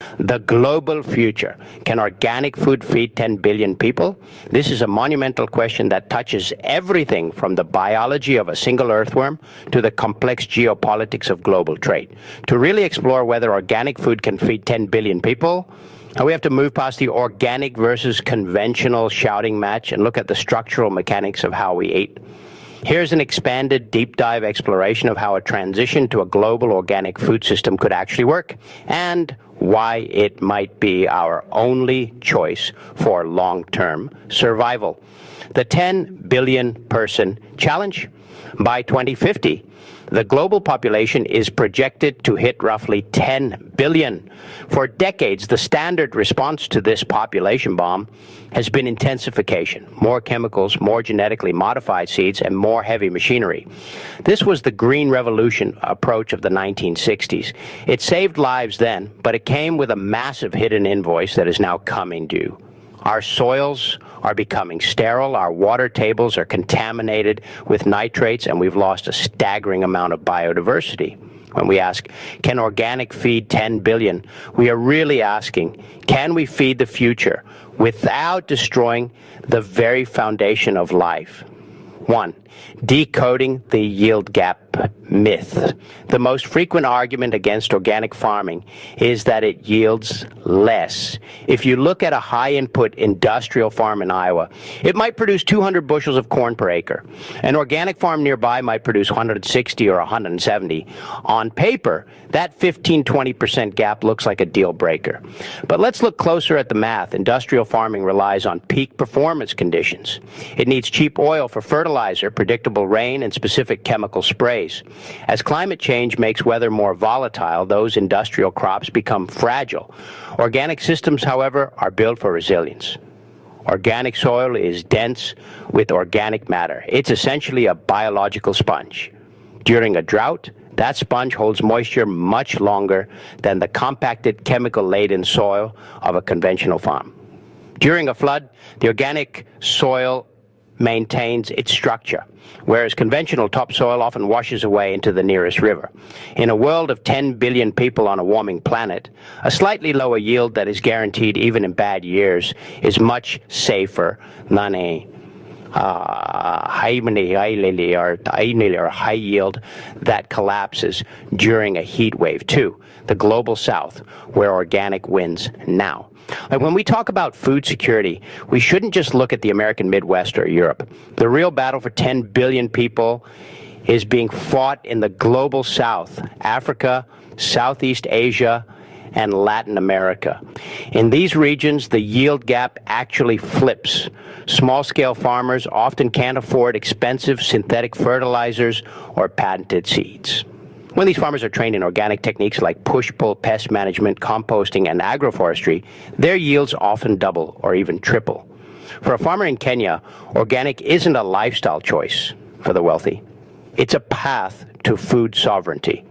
The global future. Can organic food feed 10 billion people? This is a monumental question that touches everything from the biology of a single earthworm to the complex geopolitics of global trade. To really explore whether organic food can feed 10 billion people, we have to move past the organic versus conventional shouting match and look at the structural mechanics of how we eat. Here's an expanded, deep dive exploration of how a transition to a global organic food system could actually work, and why it might be our only choice for long-term survival. The 10 billion person challenge. By 2050, the global population is projected to hit roughly 10 billion. For decades, the standard response to this population bomb has been intensification, more chemicals, more genetically modified seeds, and more heavy machinery. This was the Green Revolution approach of the 1960s. It saved lives then, but it came with a massive hidden invoice that is now coming due. Our soils are becoming sterile, our water tables are contaminated with nitrates, and we've lost a staggering amount of biodiversity. When we ask, can organic feed 10 billion, we are really asking, can we feed the future without destroying the very foundation of life? 1. Decoding the yield gap myth. The most frequent argument against organic farming is that it yields less. If you look at a high-input industrial farm in Iowa, it might produce 200 bushels of corn per acre. An organic farm nearby might produce 160 or 170. On paper, that 15-20% gap looks like a deal breaker. But let's look closer at the math. Industrial farming relies on peak performance conditions. It needs cheap oil for fertilizer, predictable rain, and specific chemical sprays. As climate change makes weather more volatile, those industrial crops become fragile. Organic systems, however, are built for resilience. Organic soil is dense with organic matter. It's essentially a biological sponge. During a drought, that sponge holds moisture much longer than the compacted, chemical-laden soil of a conventional farm. During a flood, the organic soil maintains its structure, whereas conventional topsoil often washes away into the nearest river. In a world of 10 billion people on a warming planet, a slightly lower yield that is guaranteed even in bad years is much safer than a high yield that collapses during a heat wave. 2. The global south, where organic wins now. Like when we talk about food security, we shouldn't just look at the American Midwest or Europe. The real battle for 10 billion people is being fought in the global south, Africa, Southeast Asia, and Latin America. In these regions, the yield gap actually flips. Small-scale farmers often can't afford expensive synthetic fertilizers or patented seeds. When these farmers are trained in organic techniques like push-pull pest management, composting, and agroforestry, their yields often double or even triple. For a farmer in Kenya, organic isn't a lifestyle choice for the wealthy. It's a path to food sovereignty.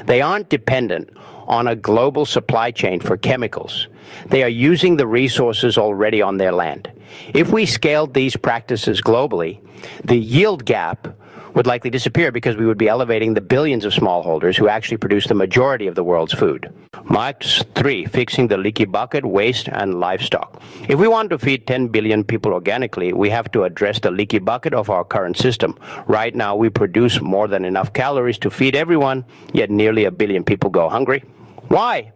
They aren't dependent on a global supply chain for chemicals. They are using the resources already on their land. If we scaled these practices globally, the yield gap would likely disappear because we would be elevating the billions of smallholders who actually produce the majority of the world's food. Mark 3, fixing the leaky bucket, waste, and livestock. If we want to feed 10 billion people organically, we have to address the leaky bucket of our current system. Right now, we produce more than enough calories to feed everyone, yet nearly 1 billion people go hungry. Why?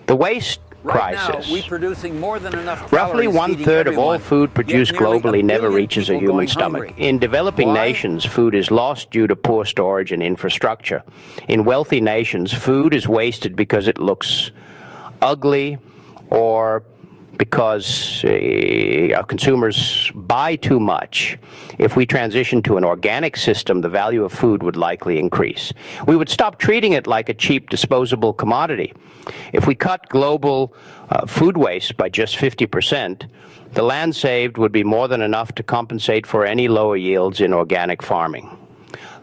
The waste crisis. Right now, we're producing more than enough Roughly calories one-third of all food produced globally never reaches a human stomach. hungry. In developing Why? nations, food is lost due to poor storage and infrastructure. In wealthy nations, food is wasted because it looks ugly or because consumers buy too much. If we transition to an organic system, the value of food would likely increase. We would stop treating it like a cheap disposable commodity. If we cut global food waste by just 50%, the land saved would be more than enough to compensate for any lower yields in organic farming.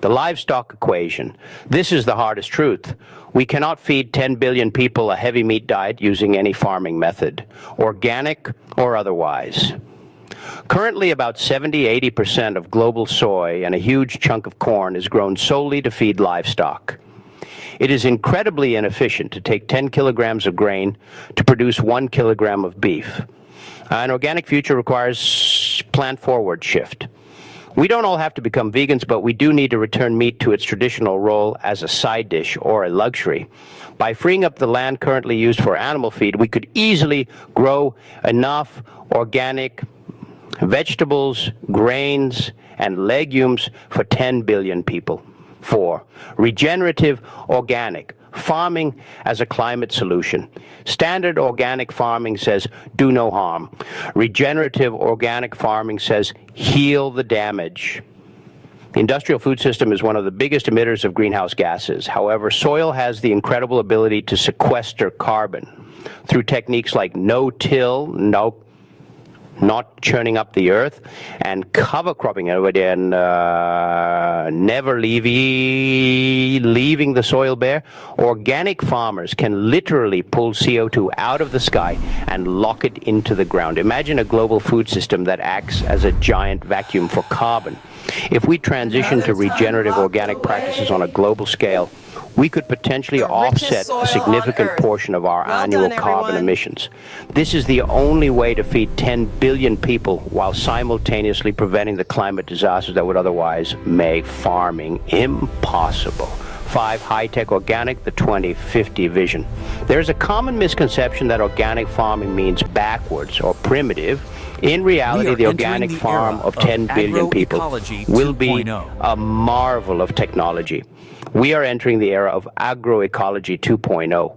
The livestock equation. This is the hardest truth. We cannot feed 10 billion people a heavy meat diet using any farming method, organic or otherwise. Currently, about 70–80% of global soy and a huge chunk of corn is grown solely to feed livestock. It is incredibly inefficient to take 10 kilograms of grain to produce 1 kilogram of beef. An organic future requires plant-forward shift. We don't all have to become vegans, but we do need to return meat to its traditional role as a side dish or a luxury. By freeing up the land currently used for animal feed, we could easily grow enough organic vegetables, grains, and legumes for 10 billion people. 4. Regenerative organic farming as a climate solution. Standard organic farming says do no harm. Regenerative organic farming says heal the damage. The industrial food system is one of the biggest emitters of greenhouse gases. However, soil has the incredible ability to sequester carbon through techniques like no-till, not churning up the earth, and cover cropping and never leaving the soil bare. Organic farmers can literally pull CO2 out of the sky and lock it into the ground. Imagine a global food system that acts as a giant vacuum for carbon. If we transition to regenerative organic practices on a global scale, we could potentially offset a significant portion of our annual carbon emissions. This is the only way to feed 10 billion people while simultaneously preventing the climate disasters that would otherwise make farming impossible. 5. High-tech organic, the 2050 vision. There is a common misconception that organic farming means backwards or primitive. In reality, the organic farm of 10 billion people will be a marvel of technology. We are entering the era of agroecology 2.0.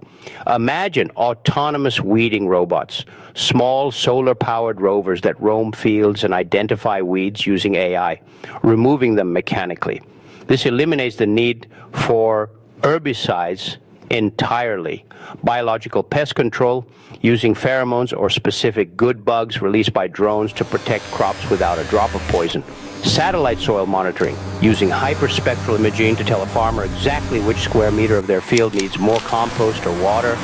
Imagine autonomous weeding robots, small solar-powered rovers that roam fields and identify weeds using AI, removing them mechanically. This eliminates the need for herbicides entirely. Biological pest control using pheromones or specific good bugs released by drones to protect crops without a drop of poison. Satellite soil monitoring using hyperspectral imaging to tell a farmer exactly which square meter of their field needs more compost or water.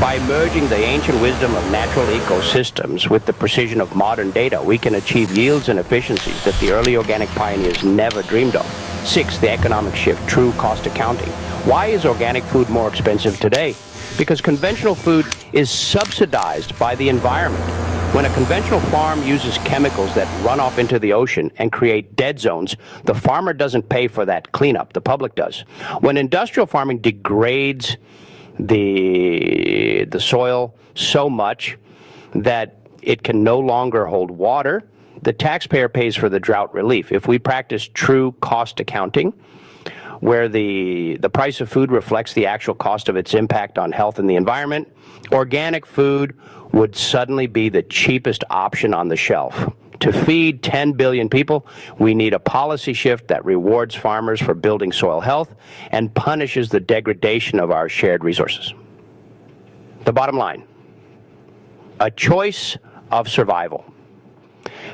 By merging the ancient wisdom of natural ecosystems with the precision of modern data, we can achieve yields and efficiencies that the early organic pioneers never dreamed of. 6. The economic shift, true cost accounting. Why is organic food more expensive today? Because conventional food is subsidized by the environment. When a conventional farm uses chemicals that run off into the ocean and create dead zones, the farmer doesn't pay for that cleanup, the public does. When industrial farming degrades the soil so much that it can no longer hold water, the taxpayer pays for the drought relief. If we practice true cost accounting, where the price of food reflects the actual cost of its impact on health and the environment, organic food would suddenly be the cheapest option on the shelf. To feed 10 billion people, we need a policy shift that rewards farmers for building soil health and punishes the degradation of our shared resources. The bottom line, a choice of survival.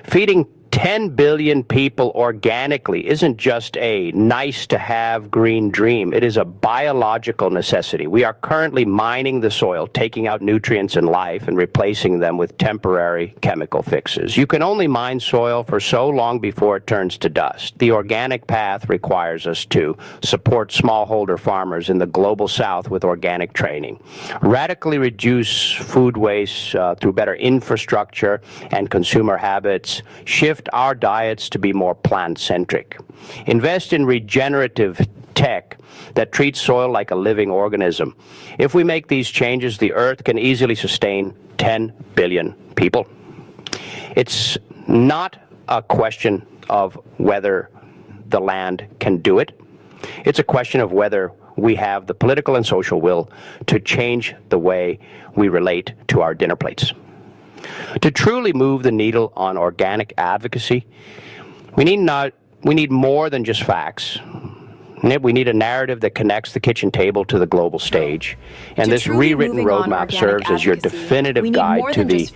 Feeding 10 billion people organically isn't just a nice-to-have green dream. It is a biological necessity. We are currently mining the soil, taking out nutrients and life and replacing them with temporary chemical fixes. You can only mine soil for so long before it turns to dust. The organic path requires us to support smallholder farmers in the global south with organic training, radically reduce food waste through better infrastructure and consumer habits, shift our diets to be more plant-centric. Invest in regenerative tech that treats soil like a living organism. If we make these changes, the earth can easily sustain 10 billion people. It's not a question of whether the land can do it. It's a question of whether we have the political and social will to change the way we relate to our dinner plates. To truly move the needle on organic advocacy, we need more than just facts. We need a narrative that connects the kitchen table to the global stage. And this rewritten roadmap serves as your definitive guide to the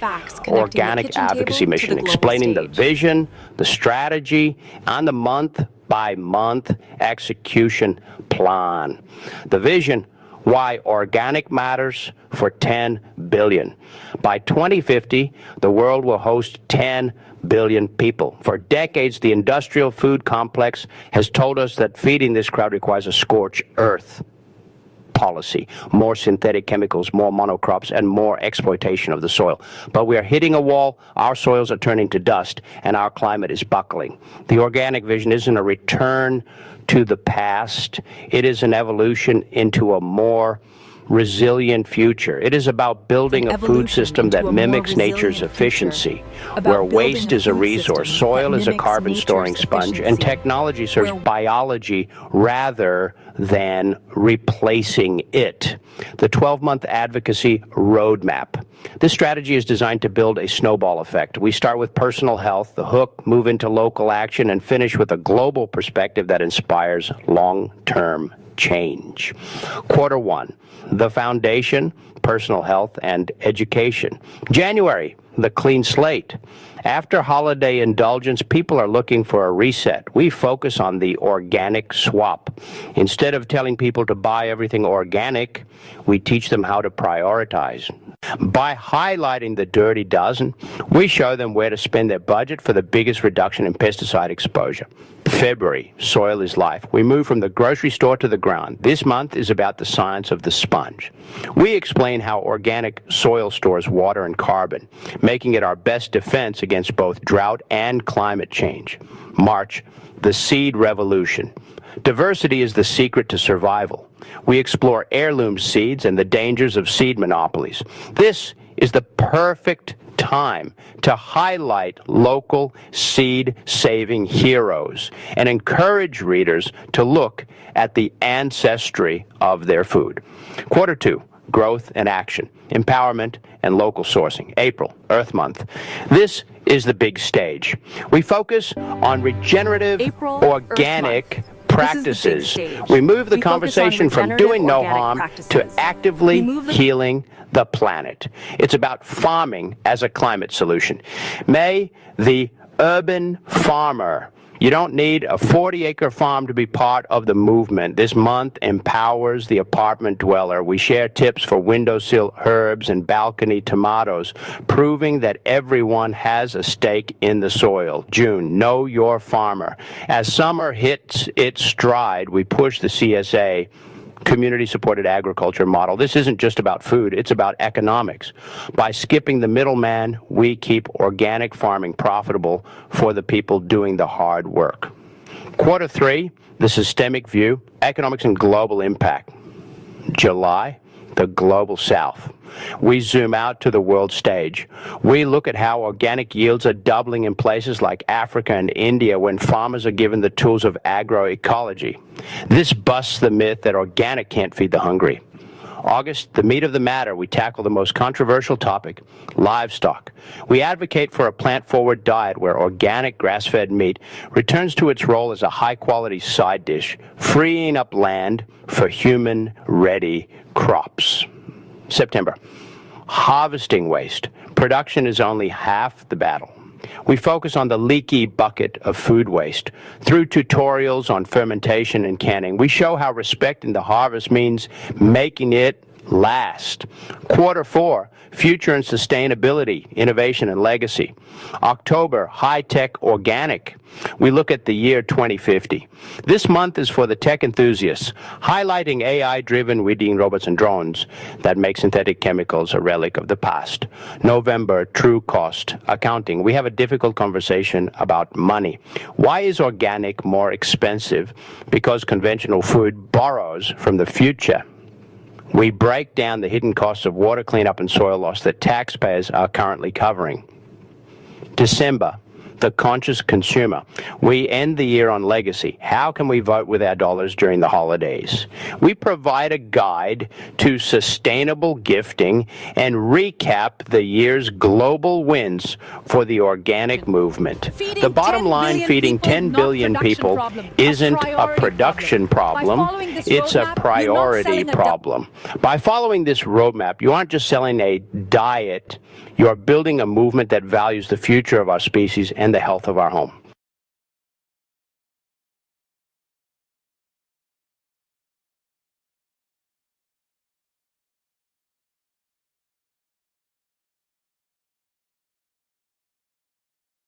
organic advocacy mission, explaining the vision, the strategy, and the month-by-month execution plan. The vision: why organic matters for 10 billion. By 2050, the world will host 10 billion people. For decades, the industrial food complex has told us that feeding this crowd requires a scorched earth. policy, more synthetic chemicals, more monocrops, and more exploitation of the soil. But we are hitting a wall, our soils are turning to dust, and our climate is buckling. The organic vision isn't a return to the past, it is an evolution into a more resilient future. It is about building a food system that mimics nature's efficiency, where waste is a resource, soil is a carbon storing sponge, and technology serves biology rather than replacing it. The 12-month advocacy roadmap. This strategy is designed to build a snowball effect. We start with personal health, the hook, move into local action, and finish with a global perspective that inspires long-term change. Quarter one, the foundation, personal health, and education. January, the clean slate. After holiday indulgence, people are looking for a reset. We focus on the organic swap. Instead of telling people to buy everything organic, we teach them how to prioritize. By highlighting the dirty dozen, we show them where to spend their budget for the biggest reduction in pesticide exposure. February, soil is life. We move from the grocery store to the ground. This month is about the science of the sponge. We explain how organic soil stores water and carbon, making it our best defense against both drought and climate change. March, the seed revolution. Diversity is the secret to survival. We explore heirloom seeds and the dangers of seed monopolies. This is the perfect time to highlight local seed-saving heroes and encourage readers to look at the ancestry of their food. Quarter two, growth and action, empowerment and local sourcing. April, Earth Month. This is the big stage. We focus on regenerative, organic practices. We move the conversation from doing no harm to actively healing the planet. It's about farming as a climate solution. May the urban farmer. You don't need a 40-acre farm to be part of the movement. This month empowers the apartment dweller. We share tips for windowsill herbs and balcony tomatoes, proving that everyone has a stake in the soil. June, know your farmer. As summer hits its stride, we push the CSA, community-supported agriculture model. This isn't just about food, it's about economics. By skipping the middleman, we keep organic farming profitable for the people doing the hard work. Quarter three, the systemic view, economics and global impact. July, the global south. We zoom out to the world stage. We look at how organic yields are doubling in places like Africa and India when farmers are given the tools of agroecology. This busts the myth that organic can't feed the hungry. August, the meat of the matter, we tackle the most controversial topic, livestock. We advocate for a plant-forward diet where organic grass-fed meat returns to its role as a high-quality side dish, freeing up land for human-ready crops. September, harvesting waste. Production is only half the battle. We focus on the leaky bucket of food waste. Through tutorials on fermentation and canning, we show how respecting the harvest means making it last. Quarter four, future and sustainability, innovation and legacy. October, high-tech organic. We look at the year 2050. This month is for the tech enthusiasts, highlighting AI-driven weeding robots and drones that make synthetic chemicals a relic of the past. November, true cost accounting. We have a difficult conversation about money. Why is organic more expensive? Because conventional food borrows from the future. We break down the hidden costs of water cleanup and soil loss that taxpayers are currently covering. December, the conscious consumer. We end the year on legacy. How can we vote with our dollars during the holidays? We provide a guide to sustainable gifting and recap the year's global wins for the organic movement. The bottom line, feeding 10 billion people isn't a production problem, it's a priority problem. By following this roadmap, you aren't just selling a diet, you are building a movement that values the future of our species and the health of our home.